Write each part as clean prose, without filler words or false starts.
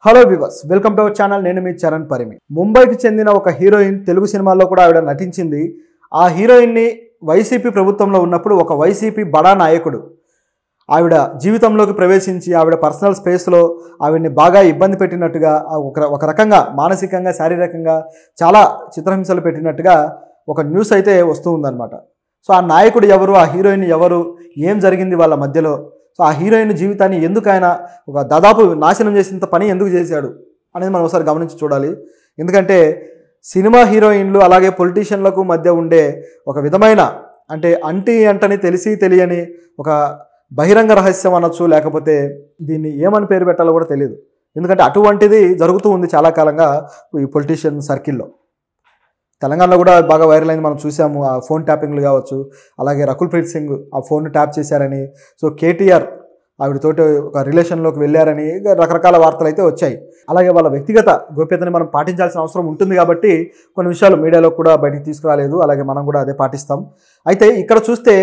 Hello viewers, welcome to our channel. నేను మీ చరణ్ పరిమి. ముంబైకి చెందిన ఒక హీరోయిన్ తెలుగు సినిమాల్లో కూడా ఆవిడ నటించింది. ఆ హీరోయిన్ని వైసీపీ ప్రభుత్వంలో ఉన్నప్పుడు ఒక వైసీపీ బడా నాయకుడు ఆవిడ జీవితంలోకి ప్రవేశించి ఆవిడ పర్సనల్ స్పేస్లో ఆవిడ్ని బాగా ఇబ్బంది పెట్టినట్టుగా, ఒక రకంగా మానసికంగా శారీరకంగా చాలా చిత్రహింసలు పెట్టినట్టుగా ఒక న్యూస్ అయితే వస్తూ ఉందన్నమాట. సో ఆ నాయకుడు ఎవరు, ఆ హీరోయిన్ ఎవరు, ఏం జరిగింది వాళ్ళ మధ్యలో, సో ఆ హీరోయిన్ జీవితాన్ని ఎందుకు ఆయన ఒక దాదాపు నాశనం చేసేంత పని ఎందుకు చేశాడు అనేది మనం ఒకసారి గమనించి చూడాలి. ఎందుకంటే సినిమా హీరోయిన్లు అలాగే పొలిటీషియన్లకు మధ్య ఉండే ఒక విధమైన అంటని తెలిసి తెలియని ఒక బహిరంగ రహస్యం అనొచ్చు, లేకపోతే దీన్ని ఏమని పేరు పెట్టాలో కూడా తెలియదు. ఎందుకంటే అటువంటిది జరుగుతూ ఉంది చాలా కాలంగా ఈ పొలిటీషియన్ సర్కిల్లో. తెలంగాణలో కూడా బాగా వైరల్ అయింది, మనం చూసాము. ఆ ఫోన్ ట్యాపింగ్లు కావచ్చు, అలాగే రకుల్ ప్రీత్ సింగ్ ఆ ఫోన్ ట్యాప్ చేశారని, సో కేటీఆర్ ఆవిడతోటి ఒక రిలేషన్లోకి వెళ్ళారని రకరకాల వార్తలు అయితే వచ్చాయి. అలాగే వాళ్ళ వ్యక్తిగత గోప్యతని మనం పాటించాల్సిన అవసరం ఉంటుంది కాబట్టి కొన్ని విషయాలు మీడియాలో కూడా బయటికి తీసుకురాలేదు. అలాగే మనం కూడా అదే పాటిస్తాం. అయితే ఇక్కడ చూస్తే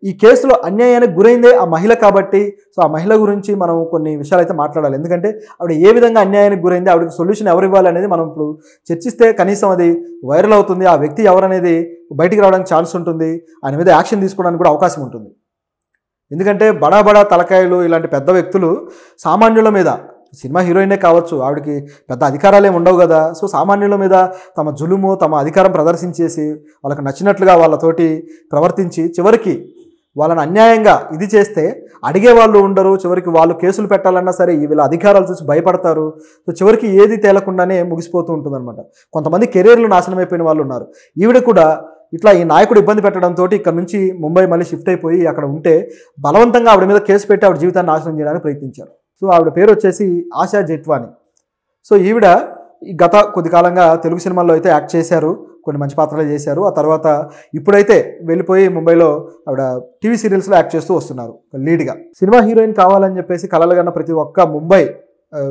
ఈ కేసులో అన్యాయానికి గురైందే ఆ మహిళ కాబట్టి, సో ఆ మహిళ గురించి మనం కొన్ని విషయాలు అయితే మాట్లాడాలి. ఎందుకంటే ఆవిడ ఏ విధంగా అన్యాయానికి గురైంది, ఆవిడకి సొల్యూషన్ ఎవరు ఇవ్వాలి అనేది మనం ఇప్పుడు చర్చిస్తే కనీసం అది వైరల్ అవుతుంది. ఆ వ్యక్తి ఎవరనేది బయటికి రావడానికి ఛాన్స్ ఉంటుంది, ఆయన మీద యాక్షన్ తీసుకోవడానికి కూడా అవకాశం ఉంటుంది. ఎందుకంటే బడా బడా తలకాయలు ఇలాంటి పెద్ద వ్యక్తులు సామాన్యుల మీద, సినిమా హీరోయినే కావచ్చు, ఆవిడకి పెద్ద అధికారాలు ఏమి ఉండవు కదా, సో సామాన్యుల మీద తమ జులుము, తమ అధికారం ప్రదర్శించేసి వాళ్ళకి నచ్చినట్లుగా వాళ్ళతోటి ప్రవర్తించి చివరికి వాళ్ళని అన్యాయంగా ఇది చేస్తే అడిగే వాళ్ళు ఉండరు. చివరికి వాళ్ళు కేసులు పెట్టాలన్నా సరే వీళ్ళ అధికారాలు చూసి భయపడతారు. సో చివరికి ఏది తేలకుండానే ముగిసిపోతూ ఉంటుందన్నమాట. కొంతమంది కెరీర్లు నాశనం అయిపోయిన వాళ్ళు ఉన్నారు. ఈవిడ కూడా ఇట్లా ఈ నాయకుడు ఇబ్బంది పెట్టడంతో ఇక్కడ నుంచి ముంబై మళ్ళీ షిఫ్ట్ అయిపోయి అక్కడ ఉంటే బలవంతంగా ఆవిడ మీద కేసు పెట్టి ఆవిడ జీవితాన్ని నాశనం చేయడానికి ప్రయత్నించారు. సో ఆవిడ పేరు వచ్చేసి ఆశా జెట్వానీ. సో ఈవిడ గత కొద్ది కాలంగా తెలుగు సినిమాల్లో అయితే యాక్ట్ చేశారు, కొన్ని మంచి పాత్రలు చేశారు. ఆ తర్వాత ఇప్పుడైతే వెళ్ళిపోయి ముంబైలో ఆవిడ టీవీ సీరియల్స్లో యాక్ట్ చేస్తూ వస్తున్నారు లీడ్గా. సినిమా హీరోయిన్ కావాలని చెప్పేసి కలలుగన్న ప్రతి ఒక్క ముంబై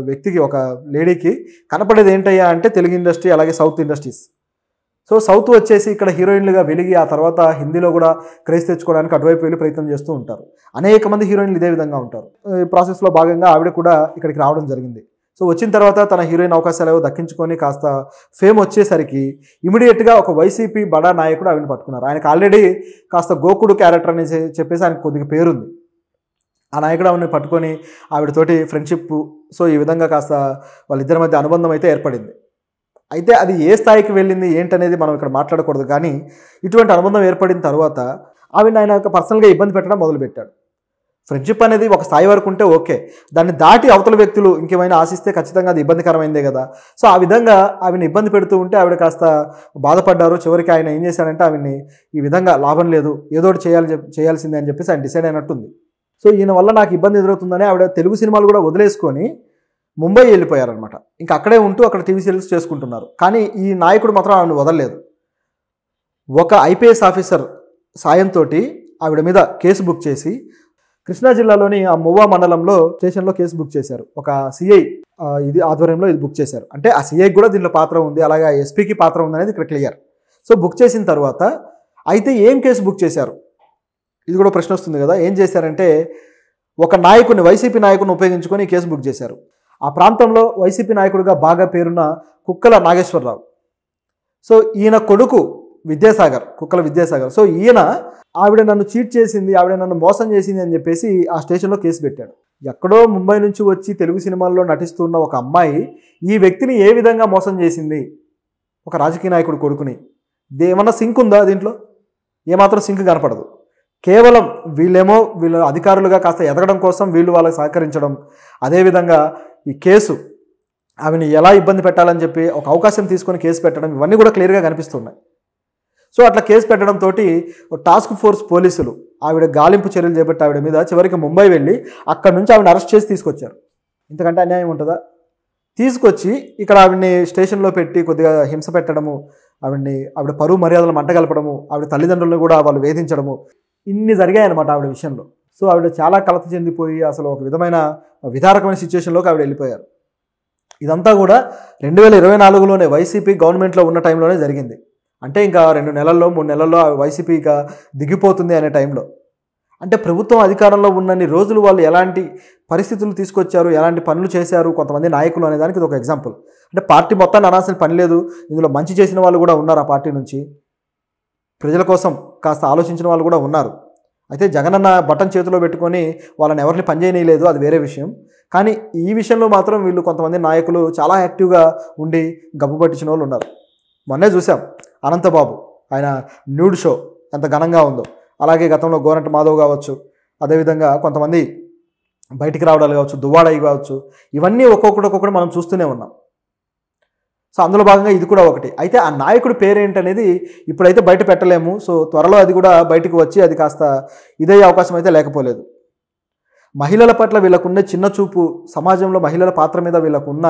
వ్యక్తికి, ఒక లేడీకి కనపడేది ఏంటయ్యా అంటే తెలుగు ఇండస్ట్రీ, అలాగే సౌత్ ఇండస్ట్రీస్. సో సౌత్ వచ్చేసి ఇక్కడ హీరోయిన్లుగా వెలిగి ఆ తర్వాత హిందీలో కూడా క్రేజ్ తెచ్చుకోవడానికి అటువైపు వెళ్ళి ప్రయత్నం చేస్తూ ఉంటారు. అనేక మంది హీరోయిన్లు ఇదే విధంగా ఉంటారు. ఈ ప్రాసెస్లో భాగంగా ఆవిడ కూడా ఇక్కడికి రావడం జరిగింది. సో వచ్చిన తర్వాత తన హీరోయిన్ అవకాశాలు ఏవో దక్కించుకొని కాస్త ఫేమ్ వచ్చేసరికి ఇమీడియట్గా ఒక వైసీపీ బడా నాయకుడు ఆవిడని పట్టుకున్నారు. ఆయనకు ఆల్రెడీ కాస్త గోకుడు క్యారెక్టర్ అని చెప్పేసి ఆయనకు కొద్దిగా పేరుంది. ఆ నాయకుడు ఆవిడని పట్టుకొని ఆవిడతోటి ఫ్రెండ్షిప్, సో ఈ విధంగా కాస్త వాళ్ళిద్దరి మధ్య అనుబంధం అయితే ఏర్పడింది. అయితే అది ఏ స్థాయికి వెళ్ళింది ఏంటనేది మనం ఇక్కడ మాట్లాడకూడదు. కానీ ఇటువంటి అనుబంధం ఏర్పడిన తర్వాత ఆవిడ ఆయన పర్సనల్గా ఇబ్బంది పెట్టడం మొదలుపెట్టాడు. ఫ్రెండ్షిప్ అనేది ఒక స్థాయి వరకు ఉంటే ఓకే, దాన్ని దాటి అవతల వ్యక్తులు ఇంకేమైనా ఆశిస్తే ఖచ్చితంగా అది ఇబ్బందికరమైందే కదా. సో ఆ విధంగా ఆవిడని ఇబ్బంది పెడుతూ ఉంటే ఆవిడ కాస్త బాధపడ్డారు. చివరికి ఆయన ఏం చేశాడంటే ఆవిడ్ని ఈ విధంగా లాభం లేదు, ఏదో ఒకటి చేయాల్సిందే అని చెప్పేసి ఆయన డిసైడ్ అయినట్టుంది. సో ఈయన వల్ల నాకు ఇబ్బంది ఎదురవుతుందని ఆవిడ తెలుగు సినిమాలు కూడా వదిలేసుకొని ముంబై వెళ్ళిపోయారనమాట. ఇంకా అక్కడే ఉంటూ అక్కడ టీవీ సీరియల్స్ చేసుకుంటున్నారు. కానీ ఈ నాయకుడు మాత్రం ఆవిడని వదలలేదు. ఒక ఐపీఎస్ ఆఫీసర్ సాయంతో ఆవిడ మీద కేసు బుక్ చేసి కృష్ణా జిల్లాలోని ఆ మువ్వా మండలంలో స్టేషన్లో కేసు బుక్ చేశారు. ఒక సిఐ ఇది ఆధ్వర్యంలో ఇది బుక్ చేశారు. అంటే ఆ సిఐకి కూడా దీంట్లో పాత్ర ఉంది, అలాగే ఎస్పీకి పాత్ర ఉంది అనేది ఇక్కడ క్లియర్. సో బుక్ చేసిన తర్వాత అయితే ఏం కేసు బుక్ చేశారు, ఇది కూడా ప్రశ్న వస్తుంది కదా. ఏం చేశారంటే ఒక నాయకుడిని, వైసీపీ నాయకుడిని ఉపయోగించుకొని ఈ కేసు బుక్ చేశారు. ఆ ప్రాంతంలో వైసీపీ నాయకుడిగా బాగా పేరున్న కుక్కల నాగేశ్వరరావు. సో ఈయన కొడుకు కుక్కల విద్యాసాగర్. సో ఈయన ఆవిడ నన్ను చీట్ చేసింది, ఆవిడ నన్ను మోసం చేసింది అని చెప్పేసి ఆ స్టేషన్లో కేసు పెట్టాడు. ఎక్కడో ముంబై నుంచి వచ్చి తెలుగు సినిమాల్లో నటిస్తున్న ఒక అమ్మాయి ఈ వ్యక్తిని ఏ విధంగా మోసం చేసింది, ఒక రాజకీయ నాయకుడు కొడుకుని, ఏమన్నా సింక్ ఉందా దీంట్లో? ఏమాత్రం సింక్ కనపడదు. కేవలం వీళ్ళ అధికారులుగా కాస్త ఎదగడం కోసం వీళ్ళు వాళ్ళకి సహకరించడం, అదేవిధంగా ఈ కేసు ఆవిని ఎలా ఇబ్బంది పెట్టాలని చెప్పి ఒక అవకాశం తీసుకొని కేసు పెట్టడం, ఇవన్నీ కూడా క్లియర్గా కనిపిస్తున్నాయి. సో అట్లా కేసు పెట్టడంతో టాస్క్ ఫోర్స్ పోలీసులు ఆవిడ గాలింపు చర్యలు చేపట్టి ఆవిడ మీద చివరికి ముంబై వెళ్ళి అక్కడ నుంచి ఆవిడని అరెస్ట్ చేసి తీసుకొచ్చారు. ఇంతకంటే అన్యాయం ఉంటుందా? తీసుకొచ్చి ఇక్కడ ఆవిడ్ని స్టేషన్లో పెట్టి కొద్దిగా హింస పెట్టడము, ఆవిడ పరువు మర్యాదలు మంటగలపడము, ఆవిడ తల్లిదండ్రులను కూడా వాళ్ళు వేధించడము, ఇన్ని జరిగాయన్నమాట ఆవిడ విషయంలో. సో ఆవిడ చాలా కలత చెందిపోయి అసలు ఒక విధమైన విధారకమైన సిచ్యువేషన్లోకి ఆవిడ వెళ్ళిపోయారు. ఇదంతా కూడా 2024లోనే వైసీపీ గవర్నమెంట్లో ఉన్న టైంలోనే జరిగింది. అంటే ఇంకా 2 నెలల్లో 3 నెలల్లో వైసీపీ ఇక దిగిపోతుంది అనే టైంలో. అంటే ప్రభుత్వం అధికారంలో ఉన్నన్ని రోజులు వాళ్ళు ఎలాంటి పరిస్థితులు తీసుకొచ్చారు, ఎలాంటి పనులు చేశారు కొంతమంది నాయకులు అనే దానికి ఇది ఒక ఎగ్జాంపుల్. అంటే పార్టీ మొత్తాన్ని అనాల్సిన పని లేదు, ఇందులో మంచి చేసిన వాళ్ళు కూడా ఉన్నారు ఆ పార్టీ నుంచి, ప్రజల కోసం కాస్త ఆలోచించిన వాళ్ళు కూడా ఉన్నారు. అయితే జగనన్న బటన్ చేతిలో పెట్టుకొని వాళ్ళని ఎవరిని పనిచేయనీయలేదు, అది వేరే విషయం. కానీ ఈ విషయంలో మాత్రం వీళ్ళు కొంతమంది నాయకులు చాలా యాక్టివ్గా ఉండి గబ్బు పట్టించిన వాళ్ళు ఉన్నారు. మొన్నే చూసాం అనంతబాబు, ఆయన న్యూడ్ షో ఎంత ఘనంగా ఉందో. అలాగే గతంలో గోరంట మాధవ్ కావచ్చు, అదేవిధంగా కొంతమంది బయటికి రావడాలు కావచ్చు, దువ్వాడవి కావచ్చు, ఇవన్నీ ఒక్కొక్కటి మనం చూస్తూనే ఉన్నాం. సో అందులో భాగంగా ఇది కూడా ఒకటి. అయితే ఆ నాయకుడి పేరేంటనేది ఇప్పుడైతే బయట పెట్టలేము. సో త్వరలో అది కూడా బయటకు వచ్చి అది కాస్త ఇదయ్యే అవకాశం అయితే లేకపోలేదు. మహిళల పట్ల వీళ్ళకున్న చిన్న చూపు, సమాజంలో మహిళల పాత్ర మీద వీళ్ళకున్న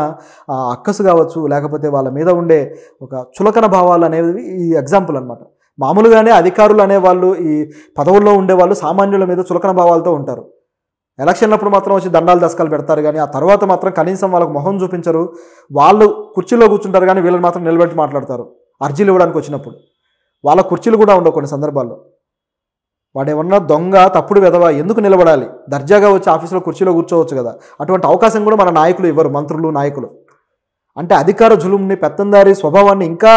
అక్కసు కావచ్చు, లేకపోతే వాళ్ళ మీద ఉండే ఒక చులకన భావాలు అనేవి ఈ ఎగ్జాంపుల్ అనమాట. మామూలుగానే అధికారులు అనేవాళ్ళు, ఈ పదవుల్లో ఉండేవాళ్ళు సామాన్యుల మీద చులకన భావాలతో ఉంటారు. ఎలక్షన్లప్పుడు మాత్రం వచ్చి దండాలు దశకాలు పెడతారు, కానీ ఆ తర్వాత మాత్రం కనీసం వాళ్ళకు మొహం చూపించరు. వాళ్ళు కుర్చీలో కూర్చుంటారు కానీ వీళ్ళని మాత్రం నిలబెట్టి మాట్లాడతారు. అర్జీలు ఇవ్వడానికి వచ్చినప్పుడు వాళ్ళ కుర్చీలు కూడా ఉండవు కొన్ని సందర్భాల్లో. వాడేమన్నా దొంగ, తప్పుడు వెధవ, ఎందుకు నిలబడాలి, దర్జాగా వచ్చి ఆఫీసులో కుర్చీలో కూర్చోవచ్చు కదా. అటువంటి అవకాశం కూడా మన నాయకులు ఇవ్వరు, మంత్రులు నాయకులు. అంటే అధికార జులుంని, పెత్తందారి స్వభావాన్ని ఇంకా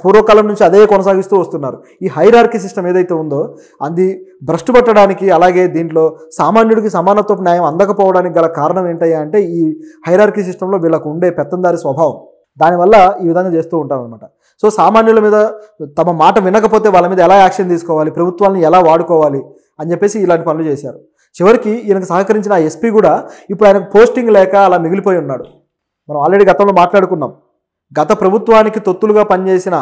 పూర్వకాలం నుంచి అదే కొనసాగిస్తూ వస్తున్నారు. ఈ హైరార్కీ సిస్టమ్ ఏదైతే ఉందో అది భ్రష్టు పట్టడానికి, అలాగే దీంట్లో సామాన్యుడికి సమానత్వపు న్యాయం అందకపోవడానికి గల కారణం ఏంటయ్యా అంటే ఈ హైరార్కీ సిస్టంలో వీళ్ళకు ఉండే పెత్తందారి స్వభావం. దానివల్ల ఈ విధంగా చేస్తూ ఉంటారనమాట. సో సామాన్యుల మీద తమ మాట వినకపోతే వాళ్ళ మీద ఎలా యాక్షన్ తీసుకోవాలి, ప్రభుత్వాన్ని ఎలా వాడుకోవాలి అని చెప్పేసి ఇలాంటి పనులు చేశారు. చివరికి ఈయనకు సహకరించిన ఆ ఎస్పీ కూడా ఇప్పుడు ఆయనకు పోస్టింగ్ లేక అలా మిగిలిపోయి ఉన్నాడు. మనం ఆల్రెడీ గతంలో మాట్లాడుకున్నాం. గత ప్రభుత్వానికి తొత్తులుగా పనిచేసిన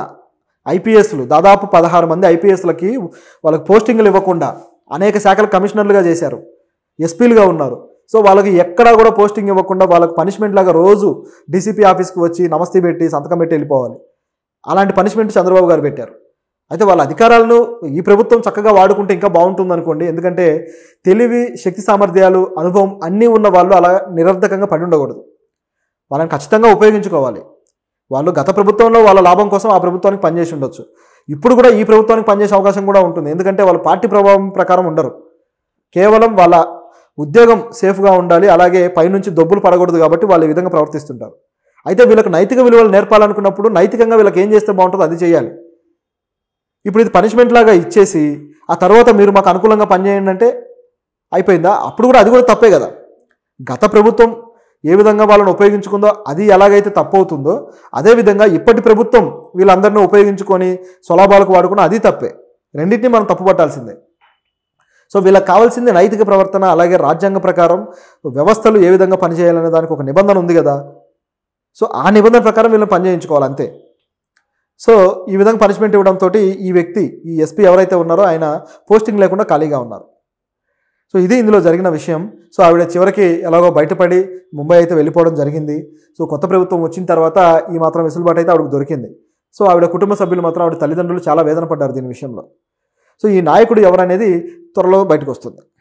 ఐపీఎస్లు దాదాపు 16 మంది ఐపీఎస్లకి వాళ్ళకి పోస్టింగ్లు ఇవ్వకుండా అనేక శాఖల కమిషనర్లుగా చేశారు, ఎస్పీలుగా ఉన్నారు. సో వాళ్ళకి ఎక్కడా కూడా పోస్టింగ్ ఇవ్వకుండా వాళ్ళకి పనిష్మెంట్ లాగా రోజు డీసీపీ ఆఫీస్కి వచ్చి నమస్తే పెట్టి సంతకం పెట్టి వెళ్ళిపోవాలి. అలాంటి పనిష్మెంట్ చంద్రబాబు గారు పెట్టారు. అయితే వాళ్ళ అధికారాలను ఈ ప్రభుత్వం చక్కగా వాడుకుంటే ఇంకా బాగుంటుంది అనుకోండి. ఎందుకంటే తెలివి, శక్తి సామర్థ్యాలు, అనుభవం అన్నీ ఉన్న వాళ్ళు అలా నిరర్ధకంగా పడి ఉండకూడదు. వాళ్ళని ఖచ్చితంగా ఉపయోగించుకోవాలి. వాళ్ళు గత ప్రభుత్వంలో వాళ్ళ లాభం కోసం ఆ ప్రభుత్వానికి పనిచేసి ఉండొచ్చు, ఇప్పుడు కూడా ఈ ప్రభుత్వానికి పనిచేసే అవకాశం కూడా ఉంటుంది. ఎందుకంటే వాళ్ళు పార్టీ ప్రభావం ప్రకారం ఉండరు, కేవలం వాళ్ళ ఉద్యోగం సేఫ్గా ఉండాలి, అలాగే పైనుంచి దొబ్బులు పడకూడదు కాబట్టి వాళ్ళు ఈ విధంగా ప్రవర్తిస్తుంటారు. అయితే వీళ్ళకి నైతిక విలువలు నేర్పాలనుకున్నప్పుడు నైతికంగా వీళ్ళకి ఏం చేస్తే బాగుంటుందో అది చేయాలి. ఇప్పుడు ఇది పనిష్మెంట్ లాగా ఇచ్చేసి ఆ తర్వాత మీరు మాకు అనుకూలంగా పనిచేయండి అంటే అయిపోయిందా? అప్పుడు కూడా అది కూడా తప్పే కదా. గత ప్రభుత్వం ఏ విధంగా వాళ్ళని ఉపయోగించుకుందో అది ఎలాగైతే తప్పవుతుందో అదేవిధంగా ఇప్పటి ప్రభుత్వం వీళ్ళందరినీ ఉపయోగించుకొని స్వలాభాలకు వాడుకున్న అది తప్పే. రెండింటినీ మనం తప్పు పట్టాల్సిందే. సో వీళ్ళకి కావాల్సింది నైతిక ప్రవర్తన, అలాగే రాజ్యాంగ ప్రకారం వ్యవస్థలు ఏ విధంగా పనిచేయాలనే దానికి ఒక నిబంధన ఉంది కదా. సో ఆ నిబంధన ప్రకారం వీళ్ళని పనిచేయించుకోవాలి అంతే. సో ఈ విధంగా పనిష్మెంట్ ఇవ్వడంతో ఈ వ్యక్తి, ఈ ఎస్పీ ఎవరైతే ఉన్నారో ఆయన పోస్టింగ్ లేకుండా ఖాళీగా ఉన్నారు. సో ఇది ఇందులో జరిగిన విషయం. సో ఆవిడ చివరికి ఎలాగో బయటపడి ముంబై అయితే వెళ్ళిపోవడం జరిగింది. సో కొత్త ప్రభుత్వం వచ్చిన తర్వాత ఈ మాత్రం వెసులుబాటు అయితే ఆవిడకు దొరికింది. సో ఆవిడ కుటుంబ సభ్యులు మాత్రం, ఆవిడ తల్లిదండ్రులు చాలా వేదన పడ్డారు దీని విషయంలో. సో ఈ నాయకుడు ఎవరనేది త్వరలో బయటకు వస్తుంది.